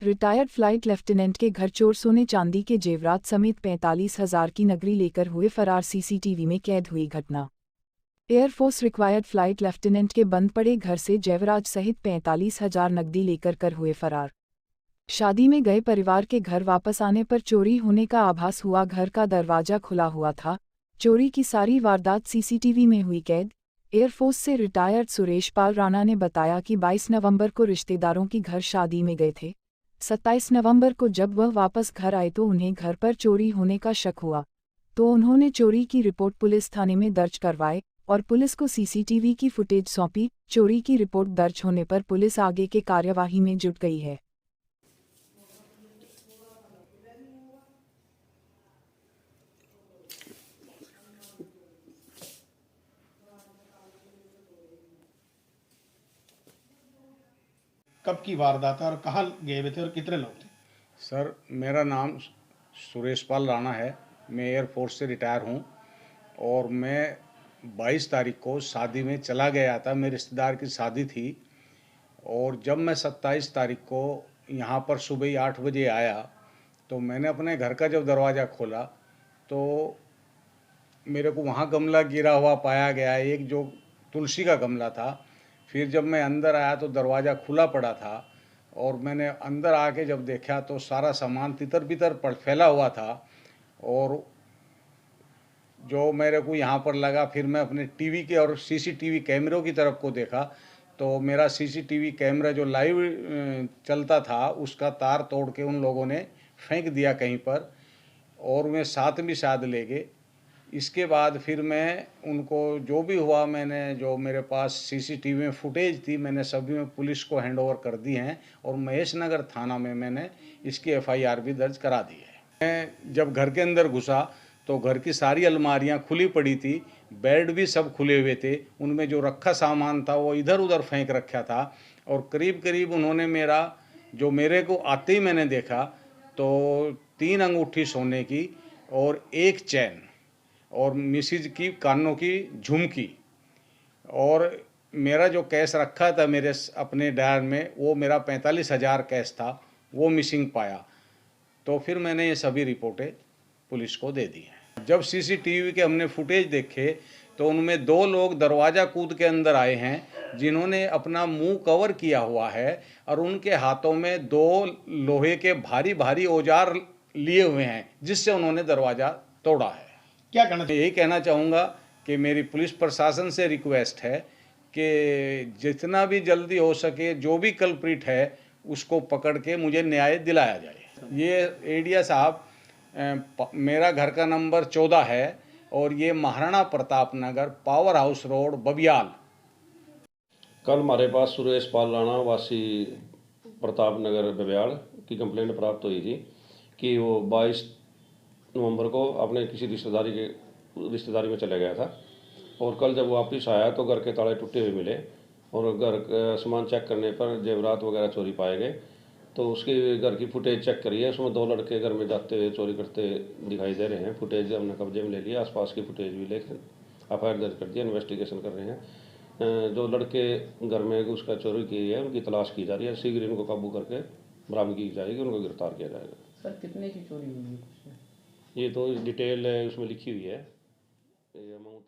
Retired flight lieutenant के घर चोर सोने चांदी के जेवरात समेत 45,000 की नगदी लेकर हुए फरार। सीसीटीवी में कैद हुई घटना। एयरफोर्स रिक्वायर्ड फ्लाइट लेफ्टिनेंट के बंद पड़े घर से जेवरात सहित 45,000 नकदी लेकर कर हुए फरार। शादी में गए परिवार के घर वापस आने पर चोरी होने का आभास हुआ। घर का दरवाजा खुला हुआ था। चोरी की सारी वारदात सीसीटीवी में हुई कैद। एयरफोर्स से रिटायर्ड सुरेश पाल राणा ने बताया कि 22 नवंबर को रिश्तेदारों की घर शादी में गए थे। 27 नवंबर को जब वह वापस घर आए तो उन्हें घर पर चोरी होने का शक हुआ, तो उन्होंने चोरी की रिपोर्ट पुलिस थाने में दर्ज करवाई और पुलिस को सीसीटीवी की फुटेज सौंपी। चोरी की रिपोर्ट दर्ज होने पर पुलिस आगे के कार्यवाही में जुट गई है। कब की वारदात है और कहाँ गए हुए थे और कितने लोग थे? सर, मेरा नाम सुरेश पाल राणा है। मैं एयरफोर्स से रिटायर हूँ और मैं 22 तारीख को शादी में चला गया था। मेरे रिश्तेदार की शादी थी और जब मैं 27 तारीख को यहाँ पर सुबह ही 8 बजे आया तो मैंने अपने घर का जब दरवाज़ा खोला तो मेरे को वहाँ गमला गिरा हुआ पाया गया, एक जो तुलसी का गमला था। फिर जब मैं अंदर आया तो दरवाज़ा खुला पड़ा था और मैंने अंदर आके जब देखा तो सारा सामान तितर बितर पड़ फैला हुआ था। और जो मेरे को यहाँ पर लगा, फिर मैं अपने टीवी के और सीसीटीवी कैमरों की तरफ को देखा तो मेरा सीसीटीवी कैमरा जो लाइव चलता था उसका तार तोड़ के उन लोगों ने फेंक दिया कहीं पर और वे साथ भी शायद ले गए। इसके बाद फिर मैं उनको जो भी हुआ, मैंने जो मेरे पास सीसीटीवी में फुटेज थी मैंने सभी में पुलिस को हैंड ओवर कर दी हैं और महेश नगर थाना में मैंने इसकी एफआईआर भी दर्ज करा दी है। मैं जब घर के अंदर घुसा तो घर की सारी अलमारियां खुली पड़ी थी, बेड भी सब खुले हुए थे, उनमें जो रखा सामान था वो इधर उधर फेंक रखा था। और करीब करीब उन्होंने मेरे को आते ही मैंने देखा तो 3 अंगूठी सोने की और 1 चैन और मिसिज की कानों की झुमकी और मेरा जो कैश रखा था मेरे अपने डायर में वो मेरा 45,000 कैश था, वो मिसिंग पाया। तो फिर मैंने ये सभी रिपोर्टें पुलिस को दे दी हैं। जब सीसीटीवी के हमने फुटेज देखे तो उनमें 2 लोग दरवाज़ा कूद के अंदर आए हैं जिन्होंने अपना मुंह कवर किया हुआ है और उनके हाथों में 2 लोहे के भारी भारी औजार लिए हुए हैं जिससे उन्होंने दरवाज़ा तोड़ा है। क्या कहना चाहिए? यही कहना चाहूँगा कि मेरी पुलिस प्रशासन से रिक्वेस्ट है कि जितना भी जल्दी हो सके जो भी कल्प्रिट है उसको पकड़ के मुझे न्याय दिलाया जाए। ये एडिया साहब, मेरा घर का नंबर 14 है और ये Maharana Pratap Nagar, power house road, बबियाल। कल हमारे पास सुरेश पाल राणा वासी प्रताप नगर बबियाल की कंप्लेंट प्राप्त हुई थी कि वो 22 नवंबर को अपने किसी रिश्तेदारी में चला गया था और कल जब वापस आया तो घर के ताले टूटे हुए मिले और घर का सामान चेक करने पर जेवरात वगैरह चोरी पाए गए। तो उसके घर की फुटेज चेक करी है, उसमें 2 लड़के घर में जाते हुए चोरी करते दिखाई दे रहे हैं। फुटेज हमने कब्जे में ले लिया, आसपास की फुटेज भी लेकर एफआईआर दर्ज कर दिया, इन्वेस्टिगेशन कर रहे हैं। जो लड़के घर में उसका चोरी की है उनकी तलाश की जा रही है, शीघ्र इनको काबू करके बरामदगी की जाएगी, उनको गिरफ्तार किया जाएगा। सर, कितने की चोरी हुई है? ये तो डिटेल है उसमें लिखी हुई है, ये अमाउंट